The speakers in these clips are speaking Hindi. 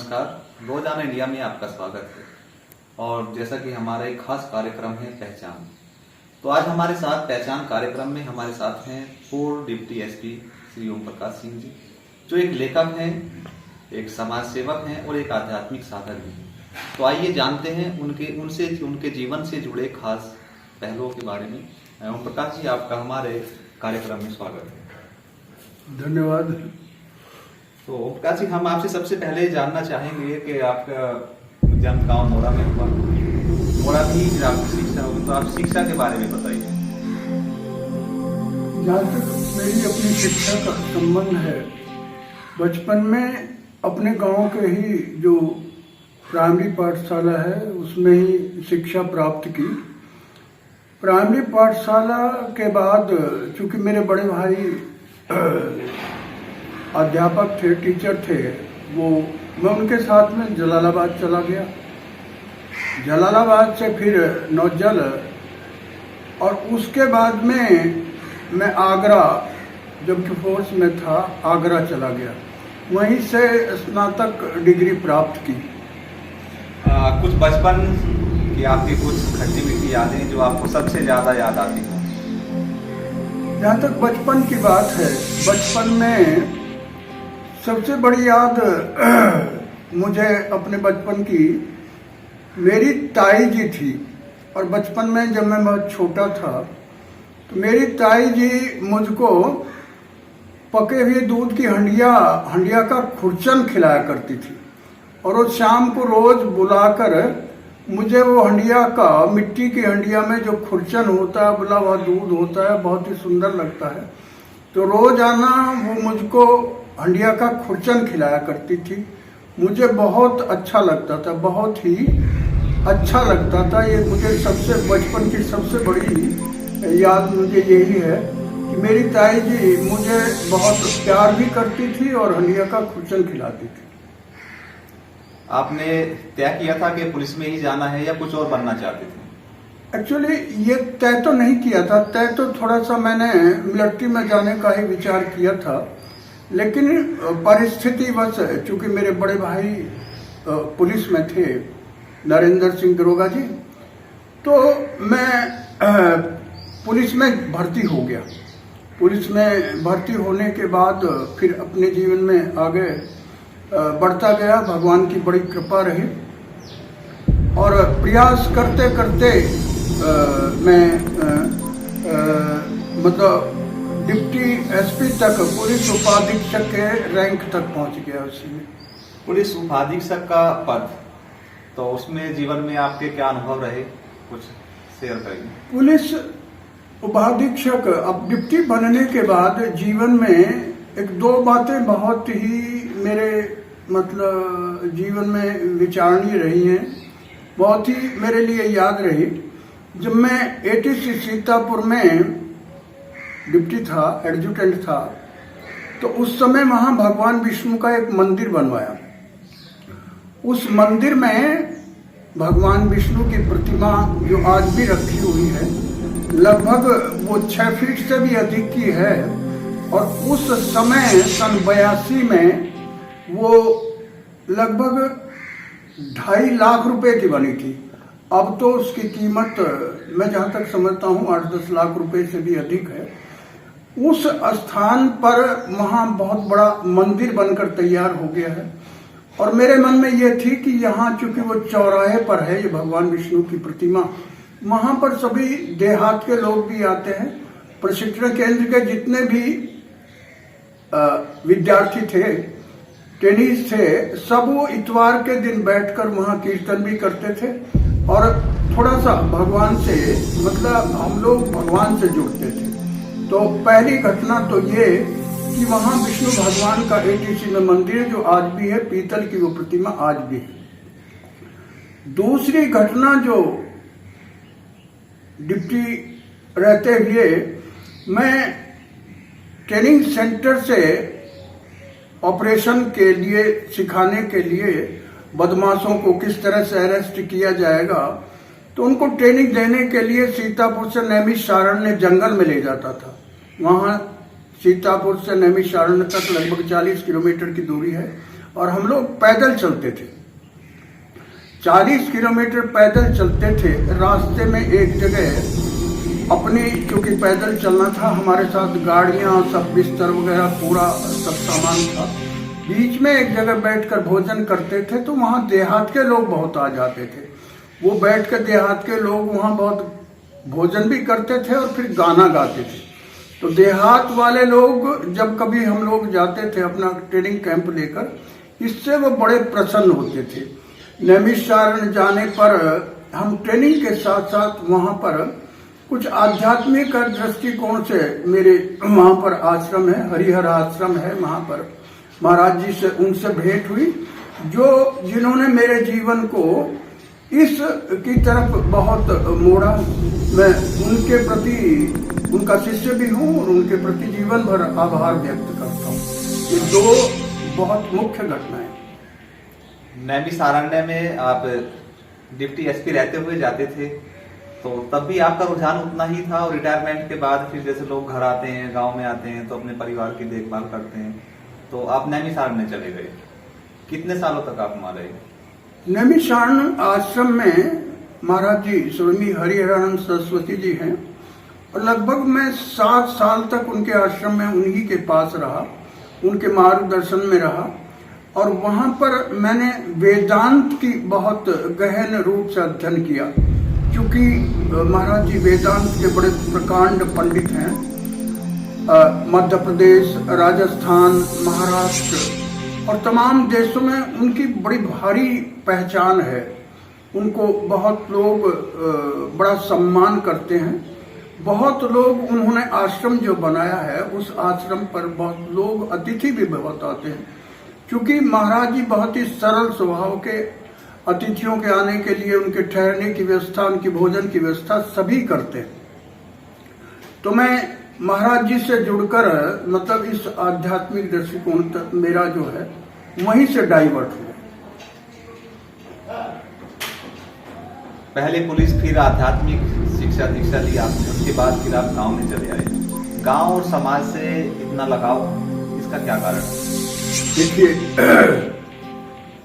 नमस्कार। रोजाना इंडिया में आपका स्वागत है और जैसा कि हमारा एक खास कार्यक्रम है पहचान, तो आज हमारे साथ पहचान कार्यक्रम में हमारे साथ हैं पूर्व डिप्टी एसपी श्री ओम प्रकाश सिंह जी, जो एक लेखक हैं, एक समाज सेवक हैं और एक आध्यात्मिक साधक भी हैं। तो आइए जानते हैं उनके जीवन से जुड़े खास पहलुओं के बारे में। ओम प्रकाश जी, आपका हमारे कार्यक्रम में स्वागत है। धन्यवाद। तो प्रकाश जी, हम आपसे सबसे पहले जानना चाहेंगे कि आपका जन्म गांव मोड़ा में हुआ, मोड़ा भी आपकी शिक्षा होगी, तो आप शिक्षा के बारे में बताइए। जहाँ तक मेरी अपनी शिक्षा का संबंध है, बचपन में अपने गांव के ही जो प्राइमरी पाठशाला है उसमें ही शिक्षा प्राप्त की। प्राइमरी पाठशाला के बाद चूंकि मेरे बड़े भाई अध्यापक थे, टीचर थे, मैं उनके साथ में जलालाबाद चला गया। जलालाबाद से फिर नौजल और उसके बाद में मैं आगरा, जबकि फोर्स में था, आगरा चला गया। वहीं से स्नातक डिग्री प्राप्त की। कुछ बचपन की आपकी कुछ खट्टी मीठी यादें जो आपको सबसे ज्यादा याद आती हैं? जहाँ तक बचपन की बात है, बचपन में सबसे बड़ी याद मुझे अपने बचपन की मेरी ताई जी थी। और बचपन में जब मैं बहुत छोटा था तो मेरी ताई जी मुझको पके हुए दूध की हंडिया का खुरचन खिलाया करती थी। और वो शाम को रोज बुलाकर मुझे वो हंडिया का, मिट्टी की हंडिया में जो खुरचन होता है, बुला हुआ दूध होता है, बहुत ही सुंदर लगता है। तो रोज आना वो मुझको हंडिया का खुरचन खिलाया करती थी। मुझे बहुत अच्छा लगता था, बहुत ही अच्छा लगता था। ये मुझे बचपन की सबसे बड़ी याद मुझे यही है कि मेरी ताई जी मुझे बहुत प्यार भी करती थी और हंडिया का खुरचन खिलाती थी। आपने तय किया था कि पुलिस में ही जाना है या कुछ और बनना चाहते थे? एक्चुअली ये तय तो नहीं किया था। तय तो थोड़ा सा मैंने मिलिट्री में जाने का ही विचार किया था, लेकिन परिस्थिति बस, चूंकि मेरे बड़े भाई पुलिस में थे, नरेंद्र सिंह दरोगा जी, तो मैं पुलिस में भर्ती हो गया। पुलिस में भर्ती होने के बाद फिर अपने जीवन में आगे बढ़ता गया। भगवान की बड़ी कृपा रही और प्रयास करते करते मैं मतलब डिप्टी एसपी तक, पुलिस उपाधीक्षक के रैंक तक पहुंच गया। उसमें पुलिस उपाधीक्षक का पद, तो उसमें जीवन में आपके क्या अनुभव रहे, कुछ शेयर करिए। पुलिस उपाधीक्षक, अब डिप्टी बनने के बाद जीवन में एक दो बातें बहुत ही मेरे मतलब जीवन में विचारणीय रही हैं, बहुत ही मेरे लिए याद रही। जब मैं एटीसी सीतापुर में डिप्टी था, एडजुटेंट था, तो उस समय वहां भगवान विष्णु का एक मंदिर बनवाया। उस मंदिर में भगवान विष्णु की प्रतिमा जो आज भी रखी हुई है, लगभग वो 6 फीट से भी अधिक की है। और उस समय सन 82 में वो लगभग 2.5 लाख रुपए की बनी थी। अब तो उसकी कीमत मैं जहां तक समझता हूं 8-10 लाख रुपए से भी अधिक है। उस स्थान पर वहां बहुत बड़ा मंदिर बनकर तैयार हो गया है। और मेरे मन में यह थी कि यहाँ चूंकि वो चौराहे पर है, ये भगवान विष्णु की प्रतिमा, वहां पर सभी देहात के लोग भी आते हैं। प्रशिक्षण केंद्र के जितने भी विद्यार्थी थे, ट्रेनीज थे, सब वो इतवार के दिन बैठकर वहां कीर्तन भी करते थे और थोड़ा सा भगवान से, मतलब हम लोग भगवान से जुड़ते थे। तो पहली घटना तो ये कि वहां विष्णु भगवान का एटीसी में मंदिर जो आज भी है, पीतल की वो प्रतिमा आज भी है। दूसरी घटना जो डिप्टी रहते हुए मैं ट्रेनिंग सेंटर से ऑपरेशन के लिए, सिखाने के लिए बदमाशों को किस तरह से अरेस्ट किया जाएगा, तो उनको ट्रेनिंग देने के लिए सीतापुर से नैमिषारण्य जंगल में ले जाता था। वहां सीतापुर से नैमिषारण्य तक लगभग 40 किलोमीटर की दूरी है और हम लोग पैदल चलते थे। 40 किलोमीटर पैदल चलते थे। रास्ते में एक जगह अपनी, क्योंकि पैदल चलना था, हमारे साथ गाड़ियां, सब बिस्तर वगैरह पूरा सब सामान था। बीच में एक जगह बैठकर भोजन करते थे, तो वहाँ देहात के लोग बहुत आ जाते थे। वो बैठकर देहात के लोग वहाँ बहुत भोजन भी करते थे और फिर गाना गाते थे। तो देहात वाले लोग जब कभी हम लोग जाते थे अपना ट्रेनिंग कैंप लेकर, इससे वो बड़े प्रसन्न होते थे। नैमिषारण्य जाने पर हम ट्रेनिंग के साथ साथ वहाँ पर कुछ आध्यात्मिक दृष्टिकोण से, मेरे वहाँ पर आश्रम है, हरिहर आश्रम है, वहाँ पर महाराज जी से उनसे भेंट हुई, जो जिन्होंने मेरे जीवन को इस की तरफ बहुत मोड़ा। मैं उनके प्रति, उनका शिष्य भी हूँ और उनके प्रति जीवन भर आभार व्यक्त करता हूँ। ये दो बहुत मुख्य घटनाएं। नैमिषारण्य में आप डिप्टी एसपी रहते हुए जाते थे, तो तब भी आपका रुझान उतना ही था, और रिटायरमेंट के बाद फिर जैसे लोग घर आते हैं, गांव में आते हैं, तो अपने परिवार की देखभाल करते हैं, तो आप नैमिषारण्य चले गए। कितने सालों तक आप वहां रहे? नैमिषारण्य आश्रम में महाराज जी स्वामी हरिहरानंद सरस्वती जी हैं, और लगभग मैं 7 साल तक उनके आश्रम में उन्हीं के पास रहा, उनके मार्गदर्शन में रहा। और वहां पर मैंने वेदांत की बहुत गहन रूप से अध्ययन किया, क्योंकि महाराज जी वेदांत के बड़े प्रकांड पंडित हैं। मध्य प्रदेश, राजस्थान, महाराष्ट्र और तमाम देशों में उनकी बड़ी भारी पहचान है। उनको बहुत लोग बड़ा सम्मान करते हैं। बहुत लोग, उन्होंने आश्रम जो बनाया है, उस आश्रम पर बहुत लोग, अतिथि भी बहुत आते हैं, क्योंकि महाराज जी बहुत ही सरल स्वभाव के, अतिथियों के आने के लिए उनके ठहरने की व्यवस्था, उनकी भोजन की व्यवस्था सभी करते हैं। तो मैं महाराज जी से जुड़कर, मतलब इस आध्यात्मिक दृष्टिकोण तक मेरा जो है वहीं से डाइवर्ट हुआ। पहले पुलिस, फिर आध्यात्मिक शिक्षा दीक्षा ली आपने, उसके बाद फिर आप गांव में चले आए। गांव और समाज से इतना लगाव, इसका क्या कारण है? देखिए,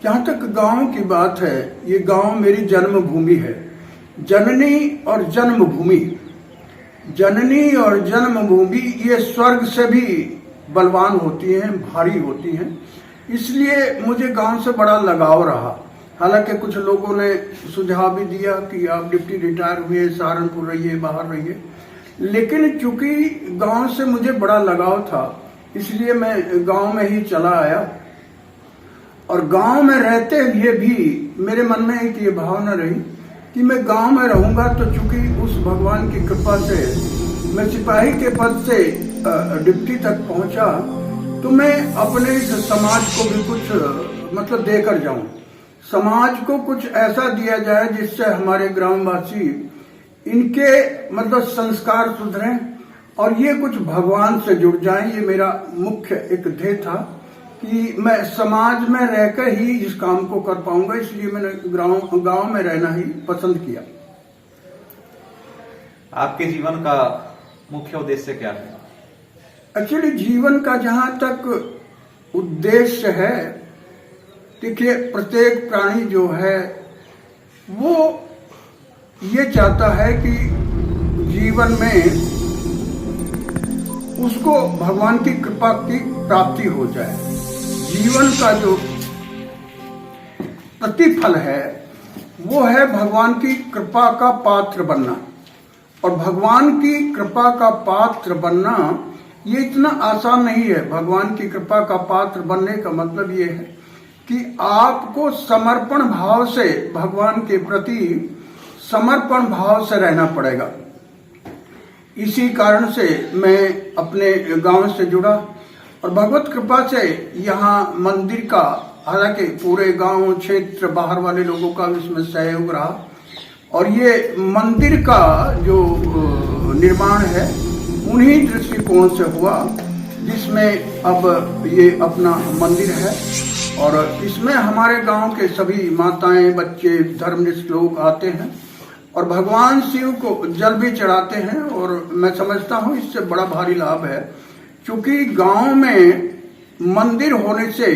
जहाँ तक गांव की बात है, ये गांव मेरी जन्मभूमि है। जननी और जन्मभूमि, जननी और जन्मभूमि ये स्वर्ग से भी बलवान होती हैं, भारी होती हैं। इसलिए मुझे गांव से बड़ा लगाव रहा। हालांकि कुछ लोगों ने सुझाव भी दिया कि आप डिप्टी रिटायर हुए, सहारनपुर रहिए, बाहर रहिए, लेकिन चूंकि गांव से मुझे बड़ा लगाव था, इसलिए मैं गांव में ही चला आया। और गांव में रहते हुए भी मेरे मन में एक ये भावना रही कि मैं गांव में रहूंगा, तो चूंकि उस भगवान की कृपा से मैं सिपाही के पद से डिप्टी तक पहुंचा, तो मैं अपने इस समाज को भी कुछ मतलब देकर जाऊं। समाज को कुछ ऐसा दिया जाए जिससे हमारे ग्रामवासी, इनके मतलब संस्कार सुधरें और ये कुछ भगवान से जुड़ जाएं। ये मेरा मुख्य एक ध्येय था कि मैं समाज में रहकर ही इस काम को कर पाऊंगा, इसलिए मैंने गांव में रहना ही पसंद किया। आपके जीवन का मुख्य उद्देश्य क्या है? एक्चुअली जीवन का जहां तक उद्देश्य है, देखिए, प्रत्येक प्राणी जो है वो ये चाहता है कि जीवन में उसको भगवान की कृपा की प्राप्ति हो जाए। जीवन का जो प्रतिफल है वो है भगवान की कृपा का पात्र बनना। और भगवान की कृपा का पात्र बनना ये इतना आसान नहीं है। भगवान की कृपा का पात्र बनने का मतलब ये है कि आपको समर्पण भाव से, भगवान के प्रति समर्पण भाव से रहना पड़ेगा। इसी कारण से मैं अपने गांव से जुड़ा और भगवत कृपा से यहाँ मंदिर का, हालांकि पूरे गांव क्षेत्र बाहर वाले लोगों का इसमें सहयोग रहा, और ये मंदिर का जो निर्माण है उन्हीं दृष्टिकोण से हुआ, जिसमें अब ये अपना मंदिर है। और इसमें हमारे गांव के सभी माताएं, बच्चे, धर्मनिष्ठ लोग आते हैं और भगवान शिव को जल भी चढ़ाते हैं। और मैं समझता हूँ इससे बड़ा भारी लाभ है, क्योंकि गांव में मंदिर होने से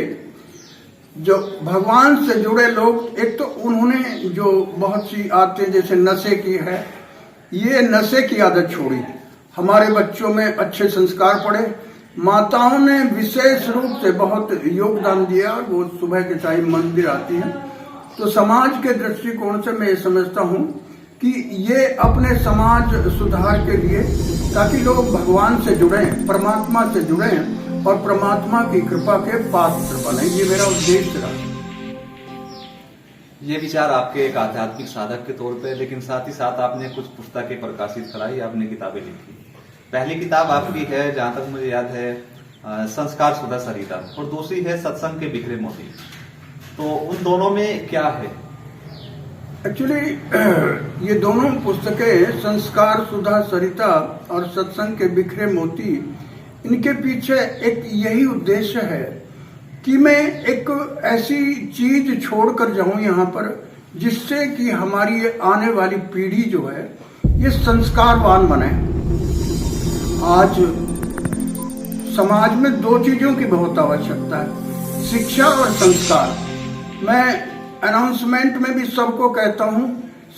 जो भगवान से जुड़े लोग, एक तो उन्होंने जो बहुत सी आदतें जैसे नशे की है, ये नशे की आदत छोड़ी, हमारे बच्चों में अच्छे संस्कार पड़े। माताओं ने विशेष रूप से बहुत योगदान दिया, वो सुबह के टाइम मंदिर आती हैं। तो समाज के दृष्टिकोण से मैं ये समझता हूँ कि ये अपने समाज सुधार के लिए, ताकि लोग भगवान से जुड़े, परमात्मा से जुड़े और परमात्मा की कृपा के पात्र बने, ये मेरा उद्देश्य रहा। ये विचार आपके एक आध्यात्मिक साधक के तौर पे, लेकिन साथ ही साथ आपने कुछ पुस्तकें प्रकाशित कराई, आपने किताबें लिखी। पहली किताब आपकी है, जहां तक मुझे याद है, संस्कार सुधा सरिता, और दूसरी है सत्संग के बिखरे मोती। तो उन दोनों में क्या है? एक्चुअली ये दोनों पुस्तकें, संस्कार सुधा सरिता और सत्संग के बिखरे मोती, इनके पीछे एक यही उद्देश्य है कि मैं एक ऐसी चीज छोड़कर जाऊं यहाँ पर, जिससे कि हमारी आने वाली पीढ़ी जो है ये संस्कारवान बने। आज समाज में दो चीजों की बहुत आवश्यकता है, शिक्षा और संस्कार। मैं अनाउंसमेंट में भी सबको कहता हूँ,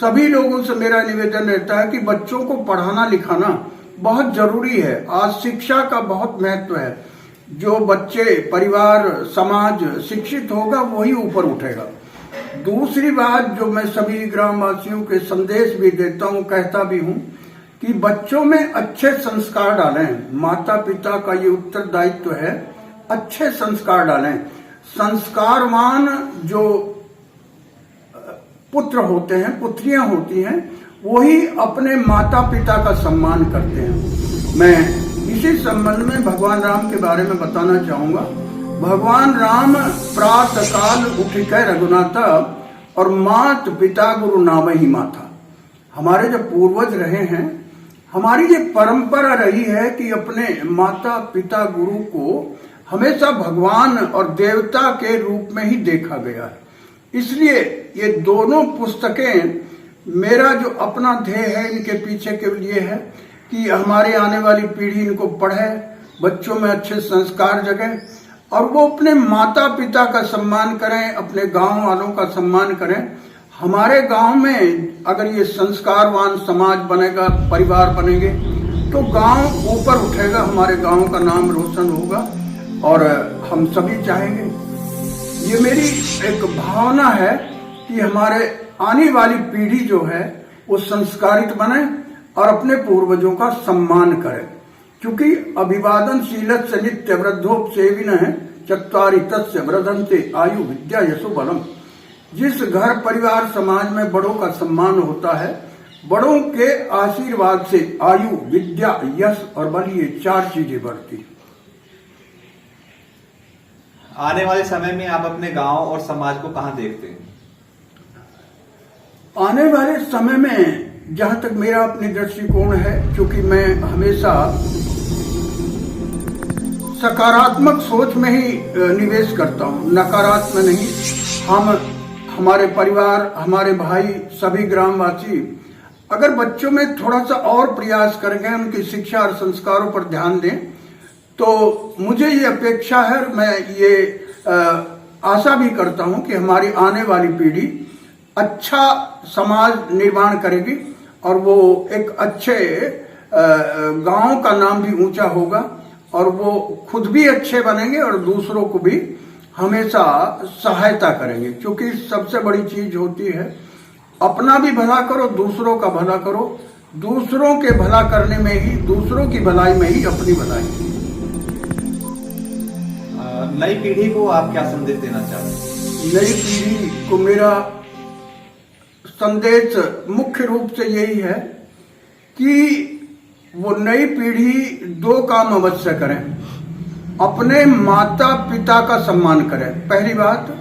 सभी लोगों से मेरा निवेदन रहता है कि बच्चों को पढ़ाना लिखाना बहुत जरूरी है। आज शिक्षा का बहुत महत्व है। जो बच्चे, परिवार, समाज शिक्षित होगा वही ऊपर उठेगा। दूसरी बात जो मैं सभी ग्रामवासियों के संदेश भी देता हूँ, कहता भी हूँ कि बच्चों में अच्छे संस्कार डालें। माता पिता का ये उत्तरदायित्व है, अच्छे संस्कार डालें। संस्कारवान जो पुत्र होते हैं, पुत्रियां होती हैं, वही अपने माता पिता का सम्मान करते हैं। मैं इसी संबंध में भगवान राम के बारे में बताना चाहूंगा। भगवान राम प्रातः काल उठिकै रघुनाथा और मात पिता गुरु नामहि माता। हमारे जो पूर्वज रहे हैं, हमारी ये परंपरा रही है कि अपने माता पिता गुरु को हमेशा भगवान और देवता के रूप में ही देखा गया है। इसलिए ये दोनों पुस्तकें, मेरा जो अपना ध्येय है इनके पीछे के लिए है कि हमारे आने वाली पीढ़ी इनको पढ़े, बच्चों में अच्छे संस्कार जगें और वो अपने माता पिता का सम्मान करें, अपने गांव वालों का सम्मान करें। हमारे गांव में अगर ये संस्कारवान समाज बनेगा, परिवार बनेंगे, तो गांव ऊपर उठेगा, हमारे गांव का नाम रोशन होगा और हम सभी चाहेंगे। ये मेरी एक भावना है कि हमारे आने वाली पीढ़ी जो है वो संस्कारित बने और अपने पूर्वजों का सम्मान करे। क्योंकि अभिवादनशीलस्य नित्य वृद्धोपसेविनः चत्वारि तस्य वर्धन्ते आयु विद्या यशो बलम। जिस घर परिवार समाज में बड़ों का सम्मान होता है, बड़ों के आशीर्वाद से आयु, विद्या, यश और बल, ये चार चीजें बढ़ती। आने वाले समय में आप अपने गांव और समाज को कहां देखते हैं? आने वाले समय में जहां तक मेरा अपनी दृष्टिकोण है, क्योंकि मैं हमेशा सकारात्मक सोच में ही निवेश करता हूं, नकारात्मक नहीं। हम, हमारे परिवार, हमारे भाई, सभी ग्रामवासी अगर बच्चों में थोड़ा सा और प्रयास करेंगे, उनकी शिक्षा और संस्कारों पर ध्यान दें, तो मुझे ये अपेक्षा है, मैं ये आशा भी करता हूं कि हमारी आने वाली पीढ़ी अच्छा समाज निर्माण करेगी और वो एक अच्छे गांव का नाम भी ऊंचा होगा और वो खुद भी अच्छे बनेंगे और दूसरों को भी हमेशा सहायता करेंगे। क्योंकि सबसे बड़ी चीज होती है, अपना भी भला करो, दूसरों का भला करो। दूसरों के भला करने में ही, दूसरों की भलाई में ही अपनी भलाई। नई पीढ़ी को आप क्या संदेश देना चाहते हैं? नई पीढ़ी को मेरा संदेश मुख्य रूप से यही है कि वो नई पीढ़ी दो काम अवश्य करें। अपने माता पिता का सम्मान करें। पहली बात,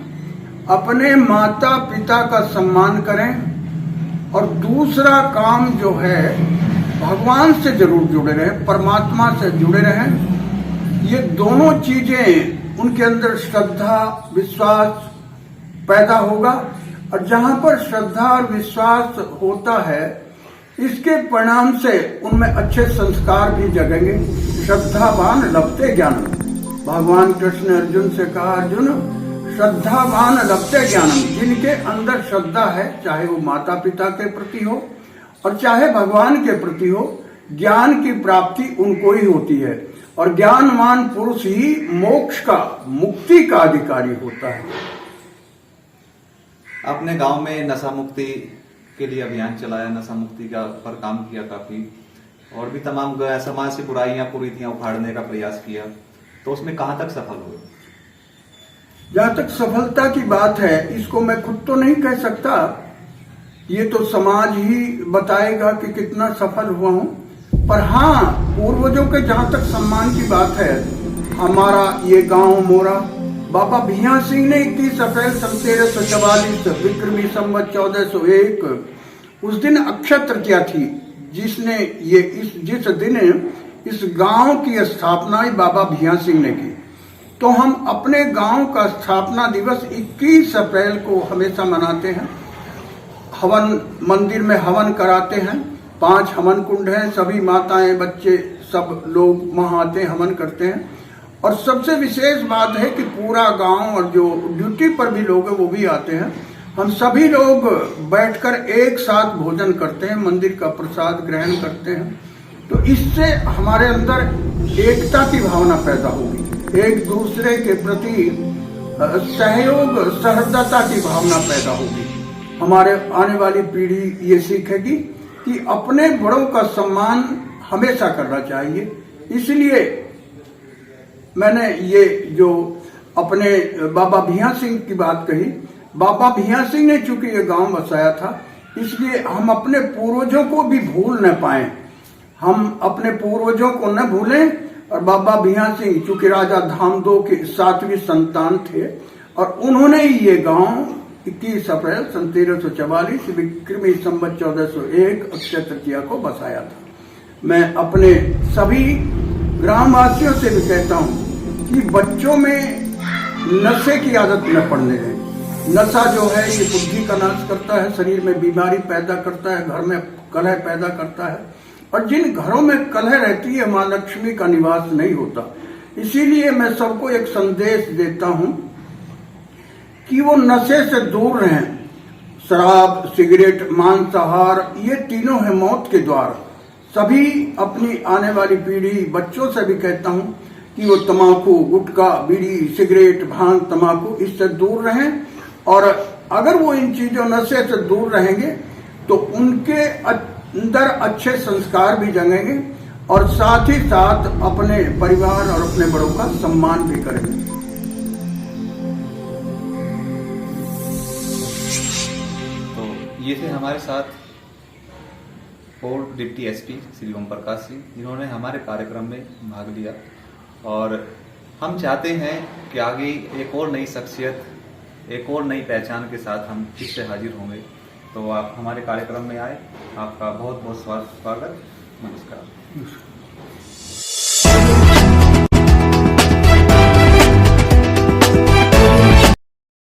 अपने माता पिता का सम्मान करें और दूसरा काम जो है, भगवान से जरूर जुड़े रहें, परमात्मा से जुड़े रहें। ये दोनों चीजें, उनके अंदर श्रद्धा, विश्वास पैदा होगा और जहां पर श्रद्धा और विश्वास होता है, इसके परिणाम से उनमें अच्छे संस्कार भी जगेंगे। श्रद्धावान लभते ज्ञान। भगवान कृष्ण ने अर्जुन से कहा, अर्जुन श्रद्धावान लभते ज्ञानम, जिनके अंदर श्रद्धा है, चाहे वो माता पिता के प्रति हो और चाहे भगवान के प्रति हो, ज्ञान की प्राप्ति उनको ही होती है। और ज्ञानवान पुरुष ही मोक्ष का, मुक्ति का अधिकारी होता है। अपने गांव में नशा मुक्ति के लिए अभियान चलाया, नशा मुक्ति का पर काम किया काफी, और भी तमाम समाज से बुराइयां कुरीतियां उखाड़ने का प्रयास किया, तो उसमें कहां तक सफल हुए? जहां तक सफलता की बात है, इसको मैं खुद तो नहीं कह सकता, ये तो समाज ही बताएगा कि कितना सफल हुआ हूं। पर हाँ, पूर्वजों के जहां तक सम्मान की बात है, हमारा ये गांव मोरा बाबा भैया सिंह ने 21 अप्रैल 1344 विक्रमी संवत 1401 उस दिन अक्षय तृतीया थी, जिसने ये जिस दिन इस गांव की स्थापना बाबा भैया सिंह ने की। तो हम अपने गांव का स्थापना दिवस 21 अप्रैल को हमेशा मनाते हैं। हवन, मंदिर में हवन कराते हैं, 5 हवन कुंड हैं, सभी माताएं बच्चे सब लोग वहां आते हैं, हवन करते हैं। और सबसे विशेष बात है कि पूरा गांव और जो ड्यूटी पर भी लोग हैं वो भी आते हैं। हम सभी लोग बैठकर एक साथ भोजन करते हैं, मंदिर का प्रसाद ग्रहण करते हैं। तो इससे हमारे अंदर एकता की भावना पैदा होगी, एक दूसरे के प्रति सहयोग, सहृदयता की भावना पैदा होगी। हमारे आने वाली पीढ़ी ये सीखेगी कि अपने बड़ों का सम्मान हमेशा करना चाहिए। इसलिए मैंने ये जो अपने बाबा भैया सिंह की बात कही, बाबा भैया सिंह ने चूंकि ये गांव बसाया था, इसलिए हम अपने पूर्वजों को भी भूल न पाए, हम अपने पूर्वजों को न भूलें। और बाबा भैया सिंह चूंकि राजा धामदो के 7वीं संतान थे, और उन्होंने ही ये गांव 21 अप्रैल 1344 विक्रमी संवत 1401 अक्षय तृतीया को बसाया था। मैं अपने सभी ग्रामवासियों से भी कहता हूं कि बच्चों में नशे की आदत न पड़ने दें। नशा जो है ये बुद्धि का नाश करता है, शरीर में बीमारी पैदा करता है, घर में कलह पैदा करता है, और जिन घरों में कलह रहती है मां लक्ष्मी का निवास नहीं होता। इसीलिए मैं सबको एक संदेश देता हूं कि वो नशे से दूर रहें। शराब, सिगरेट, मांसाहार, ये तीनों है मौत के द्वार। सभी अपनी आने वाली पीढ़ी, बच्चों से भी कहता हूं कि वो तंबाकू, गुटखा, बीड़ी, सिगरेट, भांग, तंबाकू इससे दूर रहें। और अगर वो इन चीजों, नशे से दूर रहेंगे तो उनके अंदर अच्छे संस्कार भी जगेंगे, और साथ ही साथ अपने परिवार और अपने बड़ों का सम्मान भी करेंगे। तो ये थे हमारे साथ पूर्व डिप्टी एसपी श्री ओम प्रकाश सिंह, जिन्होंने हमारे कार्यक्रम में भाग लिया। और हम चाहते हैं कि आगे एक और नई शख्सियत, एक और नई पहचान के साथ हम फिर से हाजिर होंगे। तो आप हमारे कार्यक्रम में आए, आपका बहुत बहुत स्वागत। नमस्कार।